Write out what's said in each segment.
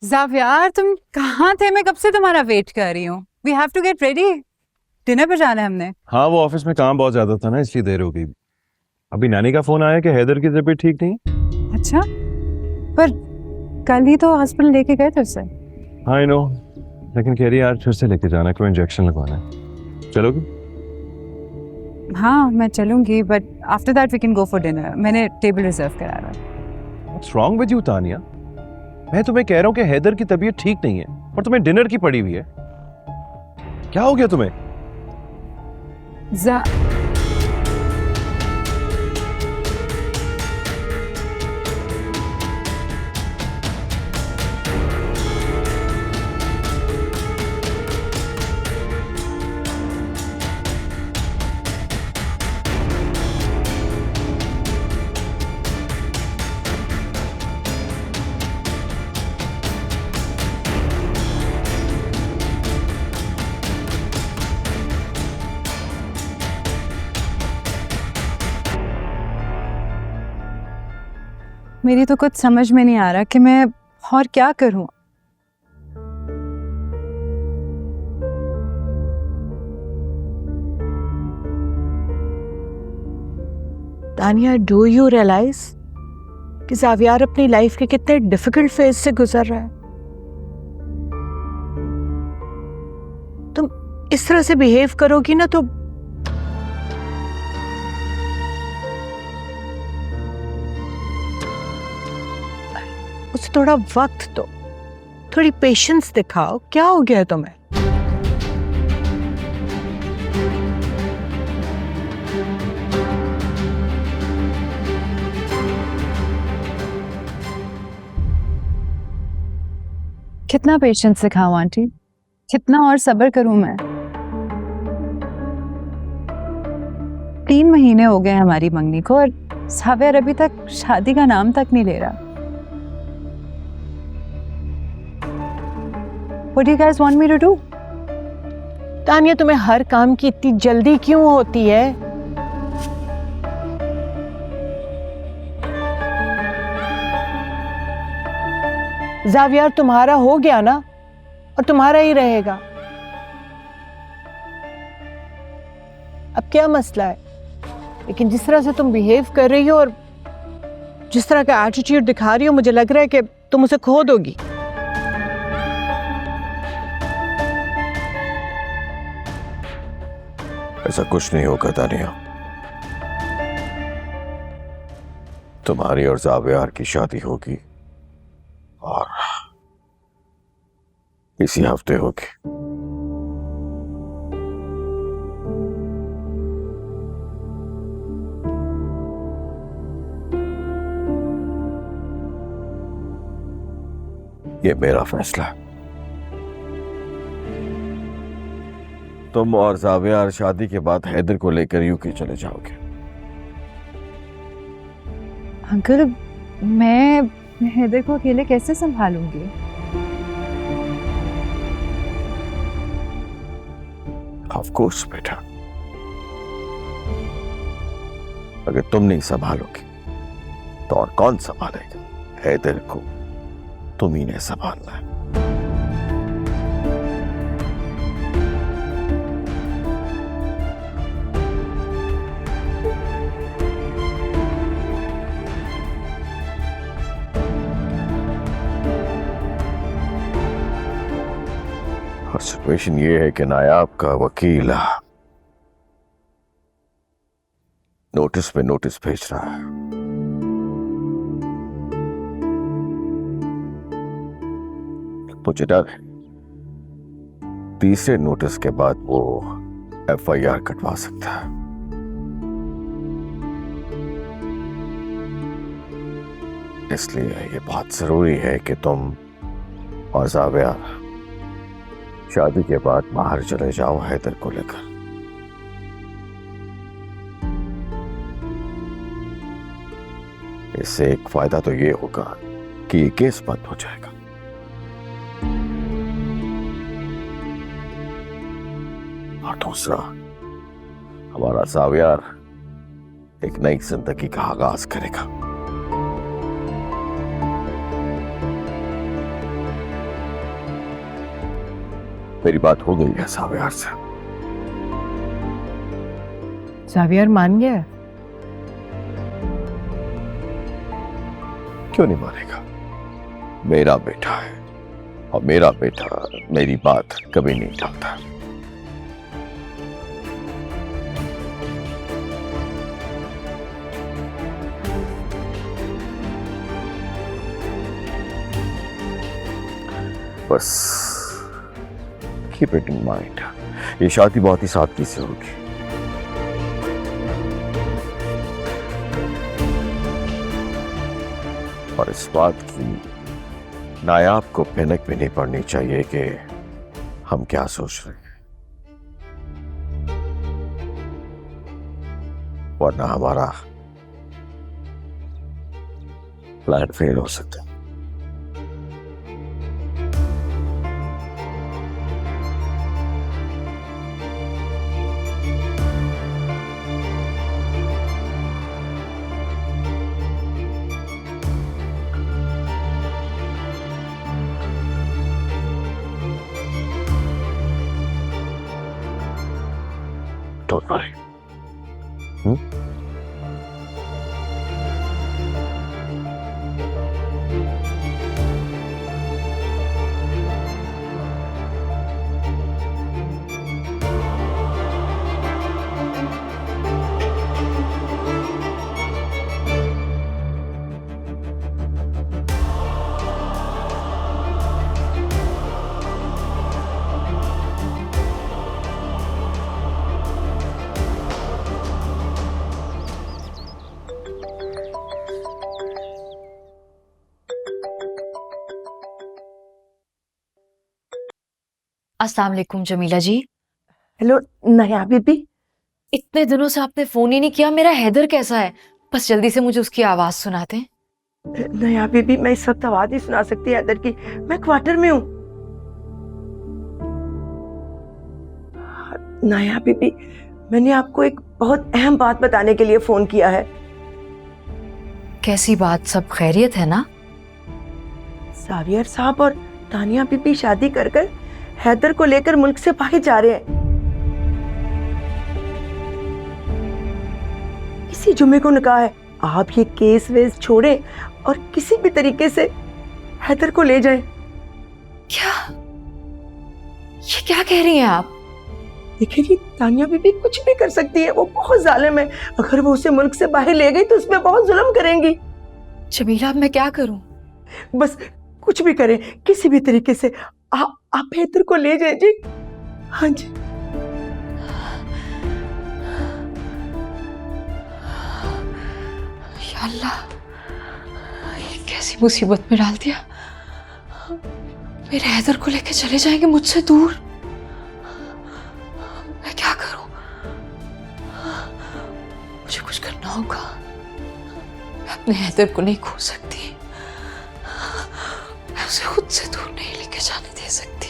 ज़ावियार, तुम कहाँ थे? मैं कब से तुम्हारा वेट कर रही हूँ। We have to get ready, dinner पे जाना है हमने। हाँ, वो ऑफिस में काम बहुत ज्यादा था ना, इसलिए देर हो गई। अभी नानी का फोन आया कि हैदर की तबीयत ठीक नहीं। अच्छा, पर कल ही तो हॉस्पिटल लेके गए थे उसे। आई नो, लेकिन कह रही है आज फिर से लेके जाना है, कोई इंजेक्शन लगवाना है। चलोगी? हाँ मैं चलूंगी, but after that we can go for dinner. मैंने टेबल रिजर्व कराया है। What's wrong with you Tania? मैं तुम्हें कह रहा हूँ कि हैदर की तबीयत ठीक नहीं है और तुम्हें डिनर की पड़ी हुई है। क्या हो गया तुम्हें? मेरी तो कुछ समझ में नहीं आ रहा कि मैं और क्या करूं। तानिया, डू यू रियलाइज कि ज़ावियार अपनी लाइफ के कितने डिफिकल्ट फेज से गुजर रहा है? तुम इस तरह से बिहेव करोगी ना तो उसे थोड़ा वक्त दो, थोड़ी पेशेंस दिखाओ। क्या हो गया तुम्हें? कितना पेशेंस सिखाऊं आंटी, कितना और सब्र करूं मैं? 3 महीने हो गए हमारी मंगनी को और ज़ावियार अभी तक शादी का नाम तक नहीं ले रहा। What do you guys want me to do? Tania, तुम्हें हर काम की इतनी जल्दी क्यों होती है? ज़ावियार तुम्हारा हो गया ना, और तुम्हारा ही रहेगा। अब क्या मसला है? लेकिन जिस तरह से तुम बिहेव कर रही हो और जिस तरह का एटीट्यूड दिखा रही हो, मुझे लग रहा है कि तुम उसे खो दोगी। ऐसा कुछ नहीं होगा तानिया। तुम्हारी और ज़ावियार की शादी होगी और इसी हफ्ते होगी। ये मेरा फैसला है। तुम और ज़ावियार शादी के बाद हैदर को लेकर यूके चले जाओगे। अंकल, मैं हैदर को अकेले कैसे संभालूंगी? ऑफ कोर्स बेटा, अगर तुम नहीं संभालोगे तो और कौन संभालेगा? हैदर को तुम ही ने संभालना है। और सिचुएशन ये है कि नायाब का वकील नोटिस पे नोटिस भेज रहा है। मुझे डर है तीसरे नोटिस के बाद वो FIR कटवा सकता है। इसलिए ये बहुत जरूरी है कि तुम और ज़ावियार शादी के बाद बाहर चले जाओ हैदर को लेकर। इससे एक फायदा तो ये होगा कि ये केस बंद हो जाएगा। और दूसरा, हमारा ज़ावियार एक नई जिंदगी का आगाज करेगा। मेरी बात हो गई है सावियार से। जावियर मान गया है? क्यों नहीं मानेगा? मेरा बेटा है और मेरा बेटा मेरी बात कभी नहीं टालता। बस कीप इट इन माइंड, ये शादी बहुत ही सादगी से होगी। और इस बात की नायाब को भनक भी नहीं पड़नी चाहिए कि हम क्या सोच रहे हैं, वरना हमारा प्लान फेल हो सकता है। Don't worry. अस्सलाम वालेकुम जमीला जी। हेलो नया बीबी। इतने दिनों से आपने फोन ही नहीं किया। मेरा हैदर कैसा है? बस जल्दी से मुझे उसकी आवाज सुनाते हैं। नया बीबी, मैं इस वक्त आवाज नहीं सुना सकती हैदर की, मैं क्वार्टर में हूँ। नया बीबी, मैंने आपको एक बहुत अहम बात बताने के लिए फोन किया है। कैसी बात? सब खैरियत है ना? सावियर साहब और तानिया बीबी शादी कर हैदर को लेकर मुल्क से बाहर जा रहे हैं। इसी जुम्मे को निकाह है। आप ये केस वेस छोड़ें और किसी भी तरीके से हैदर को ले जाएं। क्या? ये क्या कह रही हैं आप? देखिए जी, तानिया बीबी कुछ भी कर सकती है, वो बहुत जालिम है। अगर वो उसे मुल्क से बाहर ले गई तो उस पर बहुत जुल्म करेंगी। जमीला, अब मैं क्या करूं? बस कुछ भी करें, किसी भी तरीके से आप हैदर को ले जाए जी। हाँ जी। या अल्लाह, ये कैसी मुसीबत में डाल दिया। मेरे हैदर को लेके चले जाएंगे मुझसे दूर। मैं क्या करूं? मुझे कुछ करना होगा। मैं अपने हैदर को नहीं खो सकती। मैं उसे खुद से दूर नहीं लेके जाने दे सकती।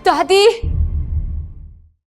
दादी,